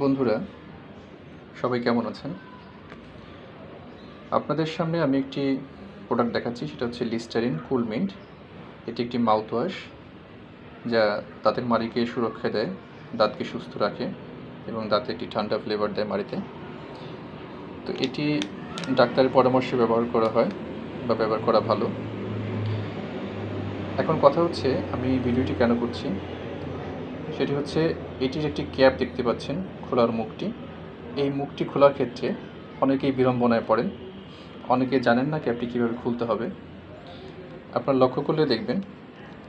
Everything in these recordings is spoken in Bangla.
বন্ধুরা, সবাই কেমন আছেন? আপনাদের সামনে আমি একটি প্রোডাক্ট দেখাচ্ছি, সেটা হচ্ছে লিস্টারিন কুল মিন্ট। এটি একটি মাউথওয়াশ যা দাঁতের মাড়িকে সুরক্ষা দেয়, দাঁতকে সুস্থ রাখে এবং দাঁতে একটি ঠান্ডা ফ্লেভার দেয় মাড়িতে। তো এটি ডাক্তারের পরামর্শে ব্যবহার করা হয় বা ব্যবহার করা ভালো। এখন কথা হচ্ছে, আমি ভিডিওটি কেন করছি সেটি হচ্ছে, এটির একটি ক্যাপ দেখতে পাচ্ছেন, খোলার মুখটি। এই মুখটি খোলার ক্ষেত্রে অনেকেই বিড়ম্বনায় পড়েন, অনেকে জানেন না ক্যাপটি কীভাবে খুলতে হবে। আপনার লক্ষ্য করলে দেখবেন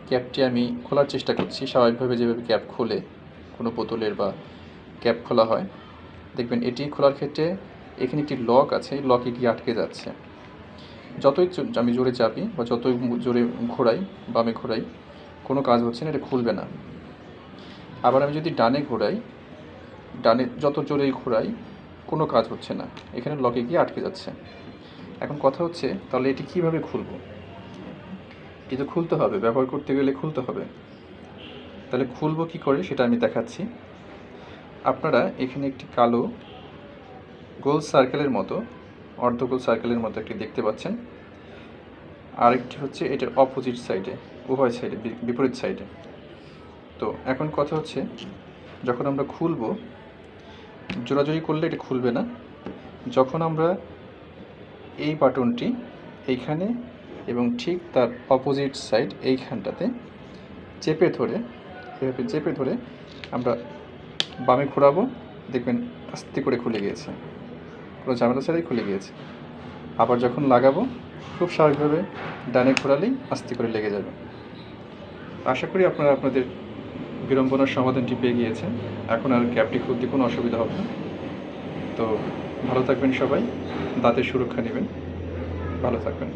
ক্যাপটি আমি খোলার চেষ্টা করছি স্বাভাবিকভাবে, যেভাবে ক্যাপ খোলে কোনো বোতলের বা ক্যাপ খোলা হয়। দেখবেন এটি খোলার ক্ষেত্রে এখানে একটি লক আছে, লকে গিয়ে আটকে যাচ্ছে। যতই আমি জোরে চাপি বা যতই জোরে ঘোরাই, বামে ঘোরাই, কোনো কাজ হচ্ছে না, এটা খুলবে না। আবার আমি যদি ডানে ঘোরাই, ডানে যত জোরেই ঘোরাই, কোনো কাজ হচ্ছে না, এখানে লকে গিয়ে আটকে যাচ্ছে। এখন কথা হচ্ছে, তাহলে এটি কীভাবে খুলবো? এটি তো খুলতে হবে, ব্যবহার করতে গেলে খুলতে হবে। তাহলে খুলবো কী করে সেটা আমি দেখাচ্ছি। আপনারা এখানে একটি কালো গোল সার্কেলের মতো, অর্ধগোল সার্কেলের মতো একটি দেখতে পাচ্ছেন। আরেকটি হচ্ছে এটার অপোজিট সাইডে, উভয় সাইডে, বিপরীত সাইডে। তো এখন কথা হচ্ছে, যখন আমরা খুলবো, জোরাজোরি করলে এটা খুলবে না। যখন আমরা এই বাটনটি এইখানে এবং ঠিক তার অপোজিট সাইড এইখানটাতে চেপে ধরে, এভাবে চেপে ধরে আমরা বামে ঘোরাবো, দেখবেন আস্তে করে খুলে গিয়েছে, কোনো ঝামেলা ছাড়াই খুলে গিয়েছে। আবার যখন লাগাবো, খুব স্বাভাবিকভাবে ডানে ঘোরালেই আস্তে করে লেগে যাবে। আশা করি আপনারা আপনাদের বিড়ম্বনার সমাধানটি পেয়ে গিয়েছেন। এখন আর ক্যাপটি খুলতে কোনো অসুবিধা হবে না। তো ভালো থাকবেন সবাই, দাঁতের সুরক্ষা নেবেন, ভালো থাকবেন।